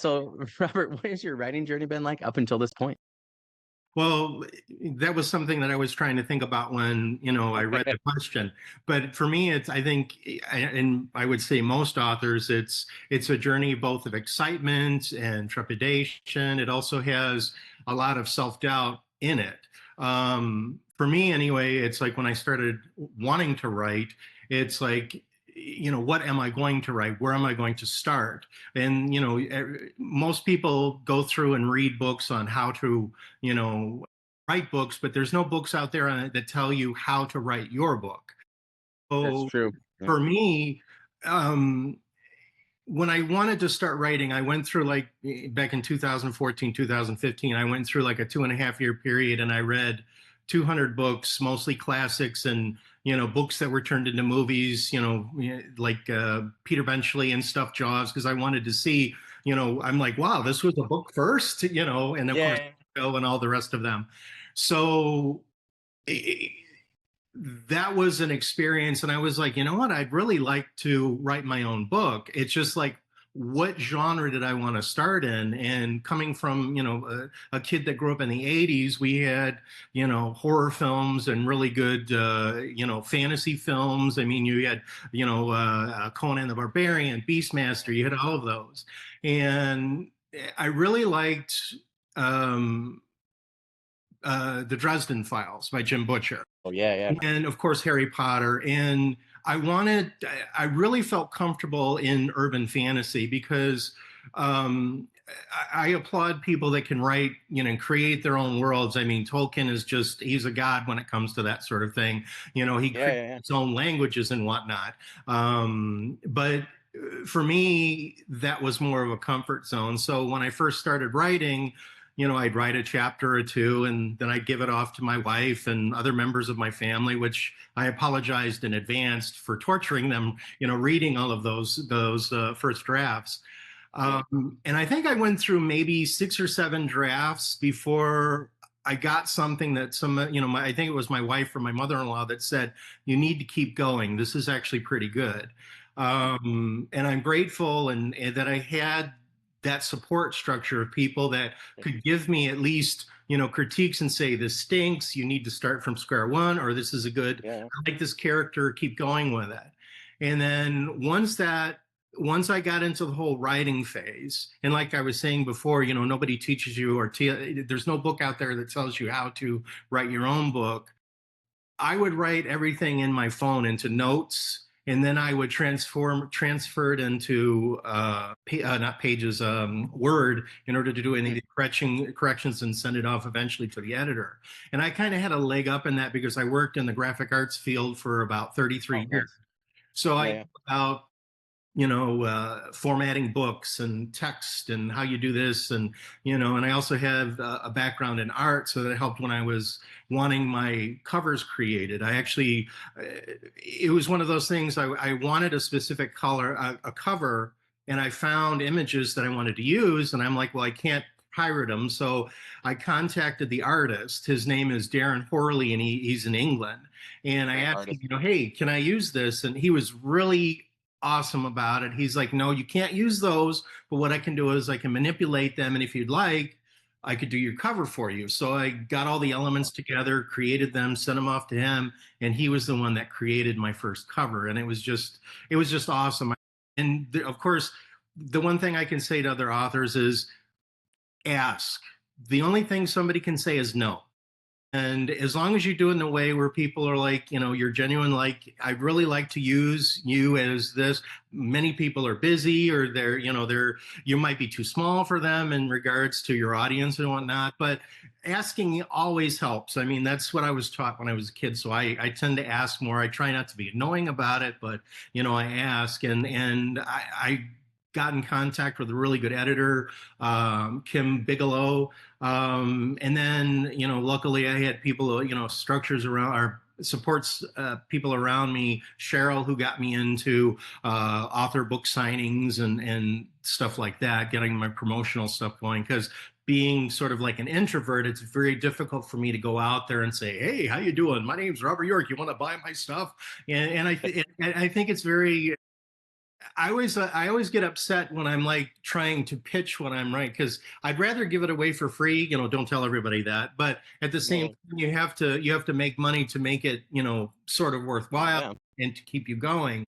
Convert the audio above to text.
So Robert, what has your writing journey been like up until this point? Well, that was something that I was trying to think about when, I read the question. But for me, I think, and I would say most authors, it's a journey both of excitement and trepidation. It also has a lot of self-doubt in it. For me, anyway, it's like when I started wanting to write, it's like, what am I going to write? Where am I going to start? And, most people go through and read books on how to, you know, write books, but there's no books out there that tell you how to write your book. That's So true. Yeah. for me, um, when I wanted to start writing, I went through like back in 2014, 2015, I went through like a 2.5 year period and I read 200 books, mostly classics and, books that were turned into movies, like Peter Benchley and stuff, Jaws, because I wanted to see, I'm like, wow, this was a book first, and of course, Yeah. Joe and all the rest of them. So that was an experience. And I was like, you know what? I'd really like to write my own book. It's just like, what genre did I want to start in? And coming from, a kid that grew up in the 80s, we had, horror films and really good, fantasy films. I mean, you had, Conan the Barbarian, Beastmaster, you had all of those. And I really liked the Dresden Files by Jim Butcher Oh yeah, yeah. and of course Harry Potter. And I really felt comfortable in urban fantasy because um, I applaud people that can write, and create their own worlds. I mean, Tolkien is he's a god when it comes to that sort of thing. He Yeah, creates yeah, yeah. his own languages and whatnot. But for me, that was more of a comfort zone. So when I first started writing, I'd write a chapter or two and then I'd give it off to my wife and other members of my family, which I apologized in advance for torturing them, reading all of those first drafts. Yeah. And I think I went through maybe 6 or 7 drafts before I got something that I think it was my wife or my mother-in-law that said, you need to keep going. This is actually pretty good. And I'm grateful and that I had that support structure of people that could give me at least critiques and say this stinks, you need to start from square one, or this is a good, Yeah. I like this character, keep going with it. And then once I got into the whole writing phase, and like I was saying before, nobody teaches you there's no book out there that tells you how to write your own book. I would write everything in my phone into notes, and then I would transfer it into not pages, Word, in order to do any of Mhm. the corrections and send it off eventually to the editor. And I kind of had a leg up in that because I worked in the graphic arts field for about Oh, 33 years. nice. So I Yeah, know yeah. about formatting books and text and how you do this. And I also have a background in art. So that helped when I was wanting my covers created. It was one of those things I wanted a specific color, a cover, and I found images that I wanted to use. And I'm like, well, I can't pirate them. So I contacted the artist. His name is Darren Horley, and he's in England. And I Great asked him, artist. hey, can I use this? And he was really awesome about it. He's like, no, you can't use those. But what I can do is I can manipulate them. And if you'd like, I could do your cover for you. So I got all the elements together, created them, sent them off to him. And he was the one that created my first cover. And it was just awesome. And of course, the one thing I can say to other authors is ask. The only thing somebody can say is no. And as long as you do it in a way where people are like, you're genuine, like, I'd really like to use you as this. Many people are busy or you might be too small for them in regards to your audience and whatnot. But asking always helps. I mean, that's what I was taught when I was a kid. So I tend to ask more. I try not to be annoying about it, but, I ask. And I got in contact with a really good editor, Kim Bigelow, and then, luckily I had people, structures around our supports, people around me, Cheryl, who got me into author book signings and stuff like that, getting my promotional stuff going. Because being sort of like an introvert, it's very difficult for me to go out there and say, hey, how you doing? My name's Robert York. You want to buy my stuff? And I think it's very I always get upset when I'm like trying to pitch what I'm writing, because I'd rather give it away for free. Don't tell everybody that, but at the same Right. time, you have to make money to make it, sort of Oh worthwhile yeah. and to keep you going.